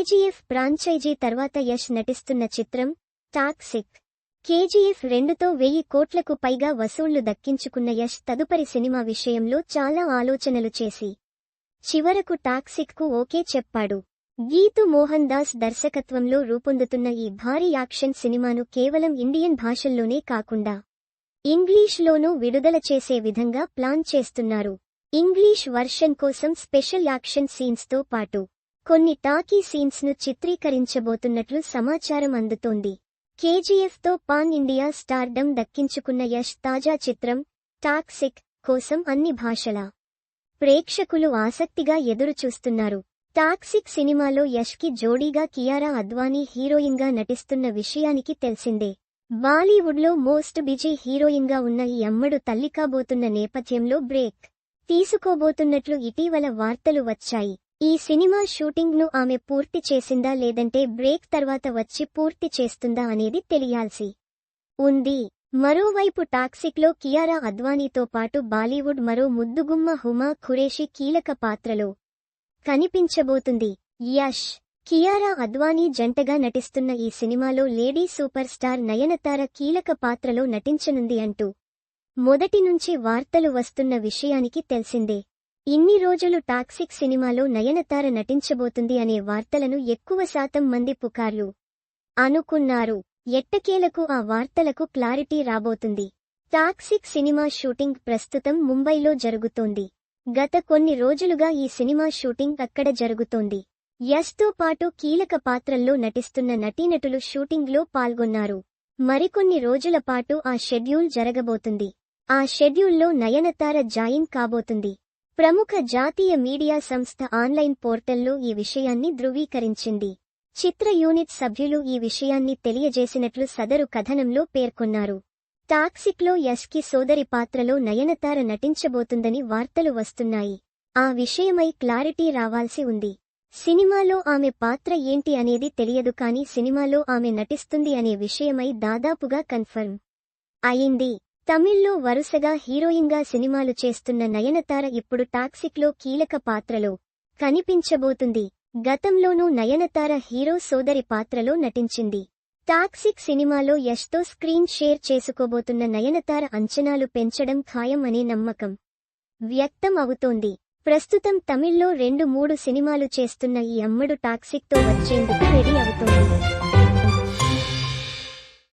KGF franchise తర్వాత యష్ నటిస్తున్న చిత్రం టాక్సిక్. కేజీఎఫ్ 2తో 1000 కోట్లకు పైగా వసూళ్లు దక్కించుకున్న యష్ తదుపరి సినిమా విషయంలో చాలా ఆలోచనలు చేసి చివరకు టాక్సిక్ కు ఓకే చెప్పాడు. గీతు మోహన్ దాస్ దర్శకత్వంలో రూపొందుతున్న ఈ భారీ యాక్షన్ సినిమాను కేవలం ఇండియన్ భాషల్లోనే కాకుండా ఇంగ్లీష్లోనూ విడుదల చేసే విధంగా ప్లాన్ చేస్తున్నారు. ఇంగ్లీష్ వర్షన్ కోసం స్పెషల్ యాక్షన్ సీన్స్తో పాటు కొన్ని టాకీ సీన్స్ ను చిత్రీకరించబోతున్నట్లు సమాచారం అందుతోంది. కేజీఎఫ్తో పాన్ ఇండియా స్టార్డమ్ దక్కించుకున్న యష్ తాజా చిత్రం టాక్సిక్ కోసం అన్ని భాషల ప్రేక్షకులు ఆసక్తిగా ఎదురుచూస్తున్నారు. టాక్సిక్ సినిమాలో యష్ కి జోడీగా కియారా అద్వానీ హీరోయిన్గా నటిస్తున్న విషయానికి తెలిసిందే. బాలీవుడ్లో మోస్ట్ బిజీ హీరోయిన్గా ఉన్న ఈ అమ్మడు తల్లి కాబోతున్న నేపథ్యంలో బ్రేక్ తీసుకోబోతున్నట్లు ఇటీవల వార్తలు వచ్చాయి. ఈ సినిమా షూటింగ్ ను ఆమె పూర్తి చేసిందా లేదంటే బ్రేక్ తర్వాత వచ్చి పూర్తి చేస్తుందా అనేది తెలియాల్సి ఉంది. మరోవైపు టాక్సిక్ లో కియారా అద్వానీతో పాటు బాలీవుడ్ మరో ముద్దుగుమ్మ హుమా ఖురేషి కీలక పాత్రలో కనిపించబోతుంది. యష్, కియారా అద్వానీ జంటగా నటిస్తున్న ఈ సినిమాలో లేడీ సూపర్ స్టార్ నయనతార కీలక పాత్రలో నటించనుంది అంటూ మొదటి నుంచి వార్తలు వస్తున్న విషయానికి తెలిసిందే. ఇన్ని రోజులు టాక్సిక్ సినిమాలో నయనతార నటించబోతుంది అనే వార్తలను ఎక్కువ శాతం మంది పుకార్లు అనుకున్నారు. ఎట్టకేలకు ఆ వార్తలకు క్లారిటీ రాబోతుంది. టాక్సిక్ సినిమా షూటింగ్ ప్రస్తుతం ముంబైలో జరుగుతోంది. గత కొన్ని రోజులుగా ఈ సినిమా షూటింగ్ అక్కడ జరుగుతోంది. యష్తో పాటు కీలక పాత్రల్లో నటిస్తున్న నటీనటులు షూటింగ్లో పాల్గొన్నారు. మరికొన్ని రోజుల పాటు ఆ షెడ్యూల్ జరగబోతుంది. ఆ షెడ్యూల్లో నయనతార జాయిన్ కాబోతుంది. ప్రముఖ జాతీయ మీడియా సంస్థ ఆన్లైన్ పోర్టల్లో ఈ విషయాన్ని ధృవీకరించింది. చిత్ర యూనిట్ సభ్యులు ఈ విషయాన్ని తెలియజేసినట్లు సదరు కథనంలో పేర్కొన్నారు. టాక్సిక్లో యష్ కి సోదరి పాత్రలో నయనతార నటించబోతుందని వార్తలు వస్తున్నాయి. ఆ విషయమై క్లారిటీ రావాల్సి ఉంది. సినిమాలో ఆమె పాత్ర ఏంటి అనేది తెలియదు కానీ సినిమాలో ఆమె నటిస్తుంది అనే విషయమై దాదాపుగా కన్ఫర్మ్ అయింది. తమిళ్లో వరుసగా హీరోయిన్గా సినిమాలు చేస్తున్న నయనతార ఇప్పుడు టాక్సిక్లో కీలక పాత్రలో కనిపించబోతుంది. గతంలోనూ నయనతార హీరో సోదరి పాత్రలో నటించింది. టాక్సిక్ సినిమాలో యష్తో స్క్రీన్ షేర్ చేసుకోబోతున్న నయనతార అంచనాలు పెంచడం ఖాయం అనే నమ్మకం వ్యక్తం అవుతోంది. ప్రస్తుతం తమిళ్లో 2-3 సినిమాలు చేస్తున్న ఈ అమ్మడు టాక్సిక్తో వచ్చేందుకు రెడీ అవుతోంది.